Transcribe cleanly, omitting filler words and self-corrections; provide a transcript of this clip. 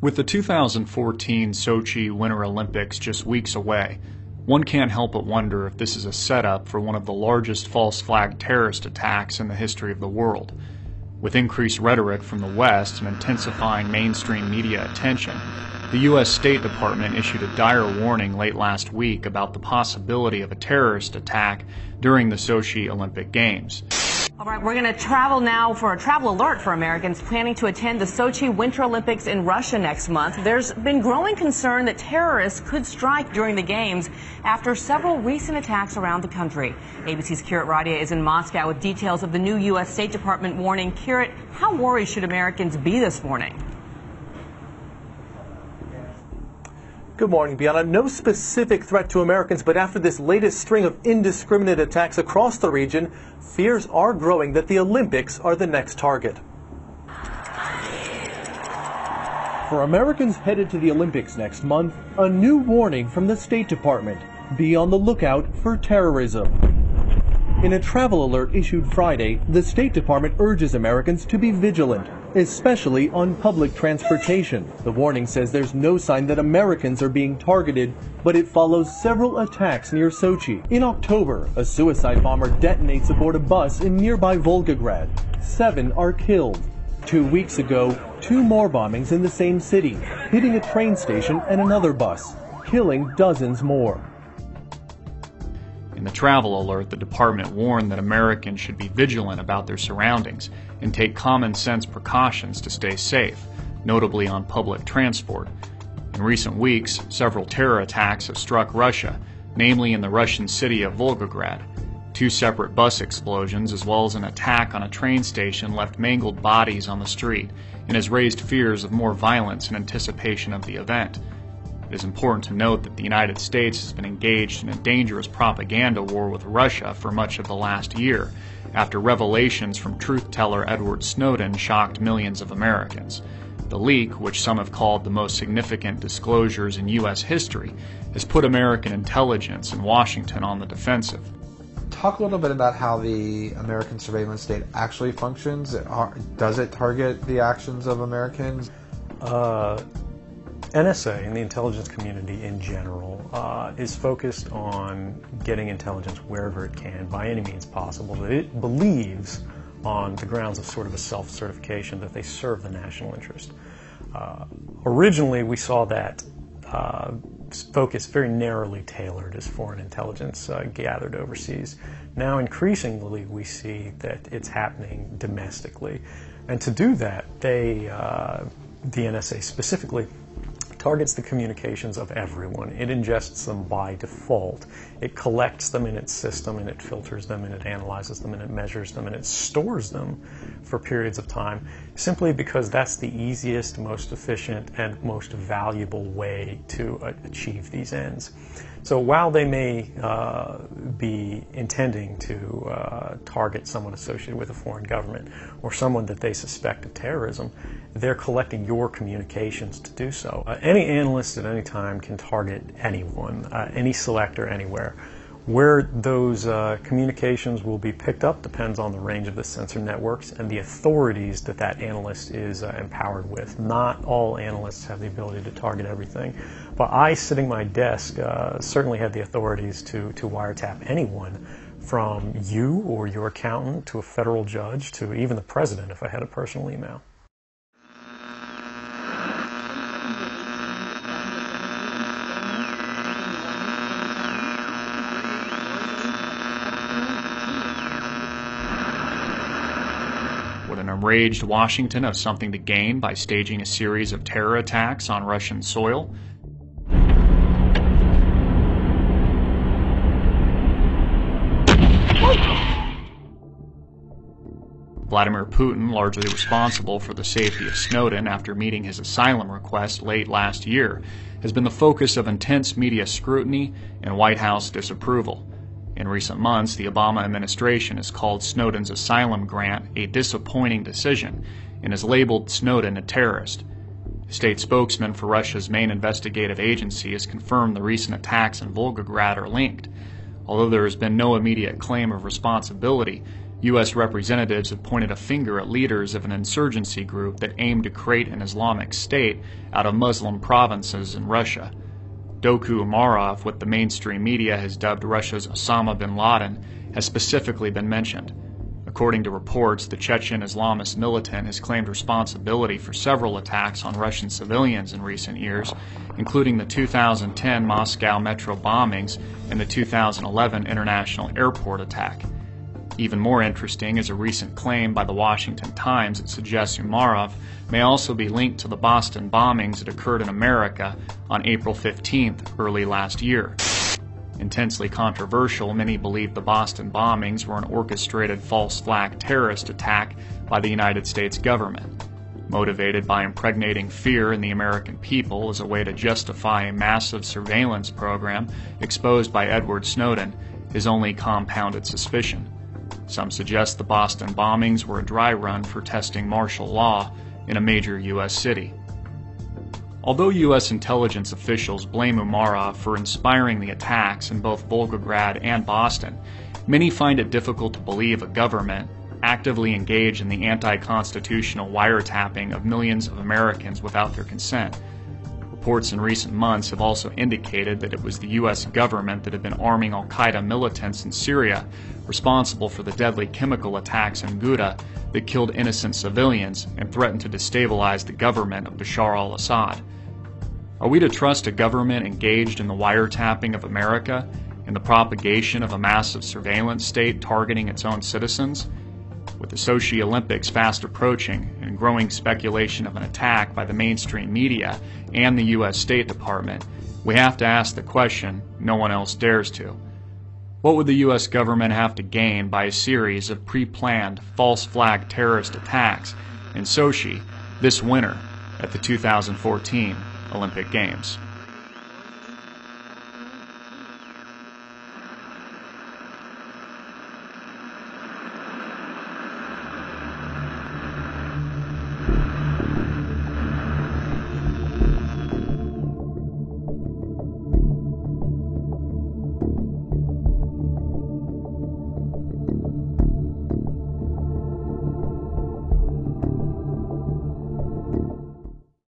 With the 2014 Sochi Winter Olympics just weeks away, one can't help but wonder if this is a setup for one of the largest false flag terrorist attacks in the history of the world. With increased rhetoric from the West and intensifying mainstream media attention, the U.S. State Department issued a dire warning late last week about the possibility of a terrorist attack during the Sochi Olympic Games. All right, we're going to travel now for a travel alert for Americans planning to attend the Sochi Winter Olympics in Russia next month. There's been growing concern that terrorists could strike during the Games after several recent attacks around the country. ABC's Kirit Radia is in Moscow with details of the new U.S. State Department warning. Kirit, how worried should Americans be this morning? Good morning, Bianna. No specific threat to Americans, but after this latest string of indiscriminate attacks across the region, fears are growing that the Olympics are the next target. For Americans headed to the Olympics next month, a new warning from the State Department: be on the lookout for terrorism. In a travel alert issued Friday, the State Department urges Americans to be vigilant, especially on public transportation. The warning says there's no sign that Americans are being targeted, but it follows several attacks near Sochi. In October, a suicide bomber detonates aboard a bus in nearby Volgograd. 7 are killed. 2 weeks ago, 2 more bombings in the same city, hitting a train station and another bus, killing dozens more. In the travel alert, the department warned that Americans should be vigilant about their surroundings and take common sense precautions to stay safe, notably on public transport. In recent weeks, several terror attacks have struck Russia, namely in the Russian city of Volgograd. 2 separate bus explosions as well as an attack on a train station left mangled bodies on the street and has raised fears of more violence in anticipation of the event. It is important to note that the United States has been engaged in a dangerous propaganda war with Russia for much of the last year, after revelations from truth-teller Edward Snowden shocked millions of Americans. The leak, which some have called the most significant disclosures in U.S. history, has put American intelligence in Washington on the defensive. Talk a little bit about how the American surveillance state actually functions. Does it target the actions of Americans? NSA and the intelligence community in general is focused on getting intelligence wherever it can by any means possible. But it believes, on the grounds of sort of a self-certification, that they serve the national interest. Originally, we saw that focus very narrowly tailored as foreign intelligence gathered overseas. Now, increasingly, we see that it's happening domestically. And to do that, the NSA specifically targets the communications of everyone. It ingests them by default. It collects them in its system, and it filters them, and it analyzes them, and it measures them, and it stores them for periods of time, simply because that's the easiest, most efficient, and most valuable way to achieve these ends. So while they may be intending to target someone associated with a foreign government or someone that they suspect of terrorism, they're collecting your communications to do so. Any analyst at any time can target anyone, any selector anywhere. Where those communications will be picked up depends on the range of the sensor networks and the authorities that that analyst is empowered with. Not all analysts have the ability to target everything, but I, sitting at my desk, certainly have the authorities to wiretap anyone, from you or your accountant to a federal judge to even the president if I had a personal email. Would an enraged Washington have something to gain by staging a series of terror attacks on Russian soil? Vladimir Putin, largely responsible for the safety of Snowden after meeting his asylum request late last year, has been the focus of intense media scrutiny and White House disapproval. In recent months, the Obama administration has called Snowden's asylum grant a disappointing decision and has labeled Snowden a terrorist. A state spokesman for Russia's main investigative agency has confirmed the recent attacks in Volgograd are linked. Although there has been no immediate claim of responsibility, U.S. representatives have pointed a finger at leaders of an insurgency group that aimed to create an Islamic State out of Muslim provinces in Russia. Doku Umarov, what the mainstream media has dubbed Russia's Osama bin Laden, has specifically been mentioned. According to reports, the Chechen Islamist militant has claimed responsibility for several attacks on Russian civilians in recent years, including the 2010 Moscow metro bombings and the 2011 international airport attack. Even more interesting is a recent claim by the Washington Times that suggests Umarov may also be linked to the Boston bombings that occurred in America on April 15th, early last year. Intensely controversial, many believe the Boston bombings were an orchestrated false flag terrorist attack by the United States government, motivated by impregnating fear in the American people as a way to justify a massive surveillance program exposed by Edward Snowden is only compounded suspicion. Some suggest the Boston bombings were a dry run for testing martial law in a major U.S. city. Although U.S. intelligence officials blame Umarov for inspiring the attacks in both Volgograd and Boston, many find it difficult to believe a government actively engaged in the anti-constitutional wiretapping of millions of Americans without their consent. Reports in recent months have also indicated that it was the U.S. government that had been arming al-Qaeda militants in Syria, responsible for the deadly chemical attacks in Ghouta that killed innocent civilians and threatened to destabilize the government of Bashar al-Assad. Are we to trust a government engaged in the wiretapping of America and the propagation of a massive surveillance state targeting its own citizens? With the Sochi Olympics fast approaching and growing speculation of an attack by the mainstream media and the U.S. State Department, we have to ask the question no one else dares to. What would the U.S. government have to gain by a series of pre-planned false flag terrorist attacks in Sochi this winter at the 2014 Olympic Games?